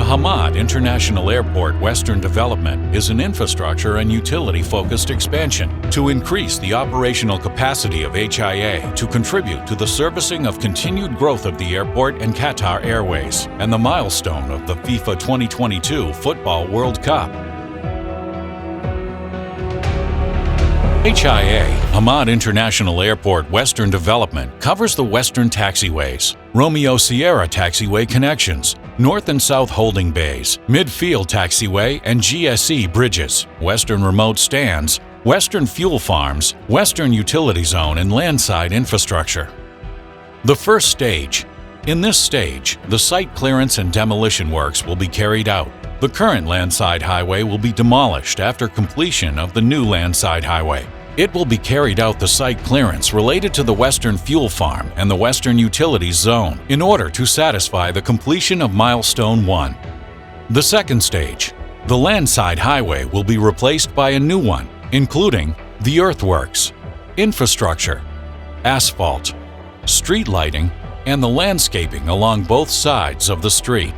Hamad International Airport Western Development is an infrastructure and utility-focused expansion to increase the operational capacity of HIA to contribute to the servicing of continued growth of the airport and Qatar Airways and the milestone of the FIFA 2022 Football World Cup. HIA, Hamad International Airport Western Development, covers the Western Taxiways, Romeo Sierra Taxiway connections, North and South Holding Bays, Midfield Taxiway and GSE bridges, Western Remote Stands, Western Fuel Farms, Western Utility Zone and landside infrastructure. The first stage. In this stage, the site clearance and demolition works will be carried out. The current landside highway will be demolished after completion of the new landside highway. It will be carried out the site clearance related to the Western Fuel Farm and the Western Utilities Zone in order to satisfy the completion of Milestone 1. The second stage. The landside highway will be replaced by a new one, including the earthworks, infrastructure, asphalt, street lighting, and the landscaping along both sides of the street.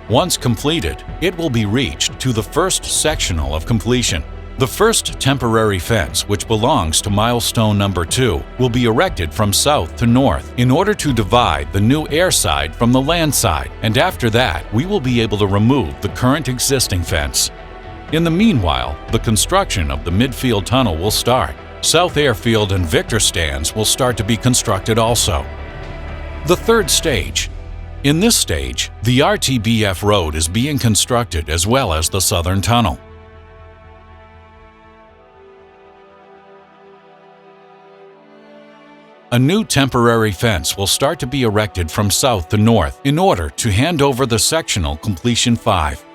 Once completed, it will be reached to the first sectional of completion. The first temporary fence, which belongs to milestone number 2, will be erected from south to north in order to divide the new air side from the land side, and after that, we will be able to remove the current existing fence. In the meanwhile, the construction of the midfield tunnel will start. South Airfield and Victor stands will start to be constructed also. The third stage. In this stage, the RTBF road is being constructed as well as the southern tunnel. A new temporary fence will start to be erected from south to north in order to hand over the sectional completion 5.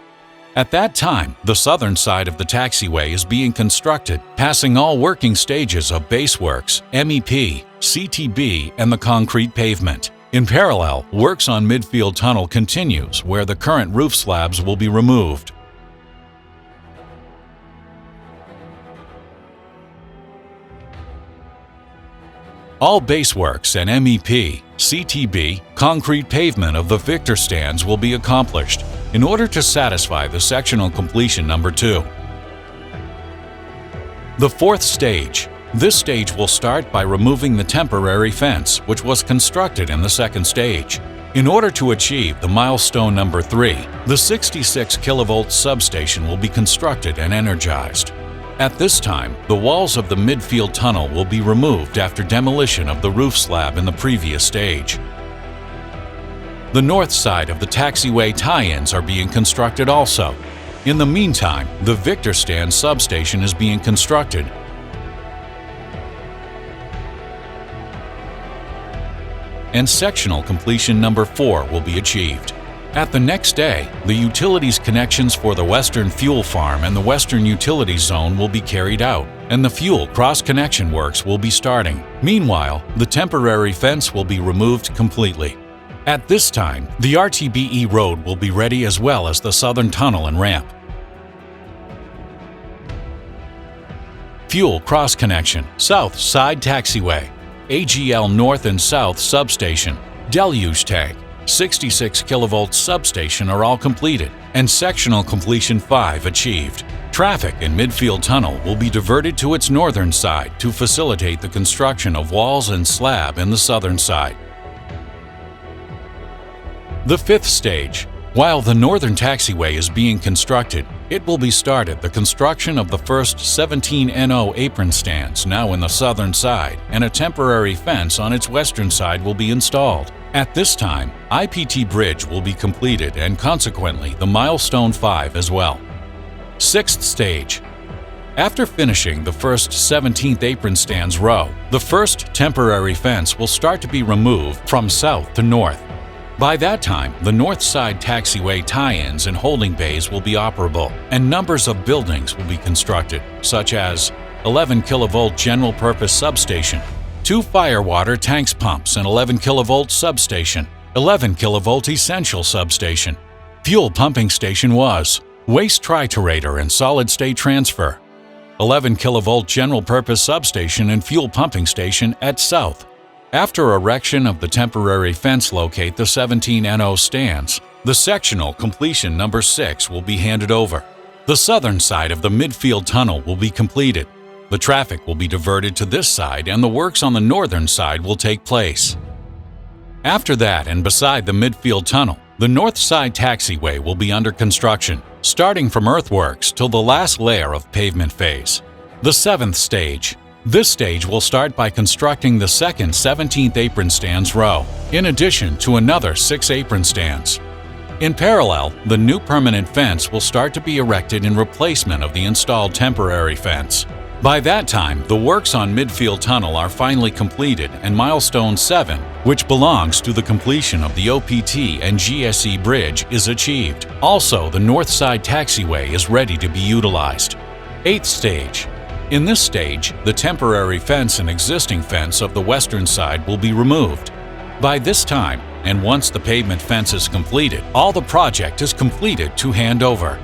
At that time, the southern side of the taxiway is being constructed, passing all working stages of base works, MEP, CTB, and the concrete pavement. In parallel, works on Midfield Tunnel continues, where the current roof slabs will be removed. All base works and MEP, CTB, concrete pavement of the Victor stands will be accomplished in order to satisfy the sectional completion number 2. The fourth stage. This stage will start by removing the temporary fence, which was constructed in the second stage. In order to achieve the milestone number 3, the 66 kilovolt substation will be constructed and energized. At this time, the walls of the midfield tunnel will be removed after demolition of the roof slab in the previous stage. The north side of the taxiway tie-ins are being constructed also. In the meantime, the Victor Stand substation is being constructed. And sectional completion number 4 will be achieved. At the next day, the utilities connections for the Western Fuel Farm and the Western Utilities Zone will be carried out, and the fuel cross-connection works will be starting. Meanwhile, the temporary fence will be removed completely. At this time, the RTBE road will be ready as well as the southern tunnel and ramp. Fuel cross-connection, South Side Taxiway, AGL North and South Substation, Deluge Tank, 66 kilovolt substation are all completed, and sectional completion 5 achieved. Traffic in Midfield Tunnel will be diverted to its northern side to facilitate the construction of walls and slab in the southern side. The fifth stage. While the northern taxiway is being constructed, it will be started the construction of the first 17 NO apron stands now in the southern side, and a temporary fence on its western side will be installed. At this time, IPT Bridge will be completed and consequently the Milestone 5 as well. Sixth stage. After finishing the first 17th apron stands row, the first temporary fence will start to be removed from south to north. By that time, the north side taxiway tie-ins and holding bays will be operable, and numbers of buildings will be constructed, such as 11 kilovolt general purpose substation, 2 firewater tanks pumps and 11 kilovolt substation, 11 kilovolt essential substation, fuel pumping station was, waste triturator and solid state transfer, 11 kilovolt general purpose substation and fuel pumping station at south. After erection of the temporary fence locate the 17 NO stands, The sectional completion number 6 will be handed over. The southern side of the midfield tunnel will be completed. The traffic will be diverted to this side and the works on the northern side will take place. After that, and beside the midfield tunnel, the north side taxiway will be under construction, starting from earthworks till the last layer of pavement phase. The 7th stage. This stage will start by constructing the second 17th apron stands row, in addition to another 6 apron stands. In parallel, the new permanent fence will start to be erected in replacement of the installed temporary fence. By that time, the works on Midfield Tunnel are finally completed and Milestone 7, which belongs to the completion of the OPT and GSE bridge, is achieved. Also, the north side taxiway is ready to be utilized. 8th stage. In this stage, the temporary fence and existing fence of the western side will be removed. By this time, and once the pavement fence is completed, all the project is completed to hand over.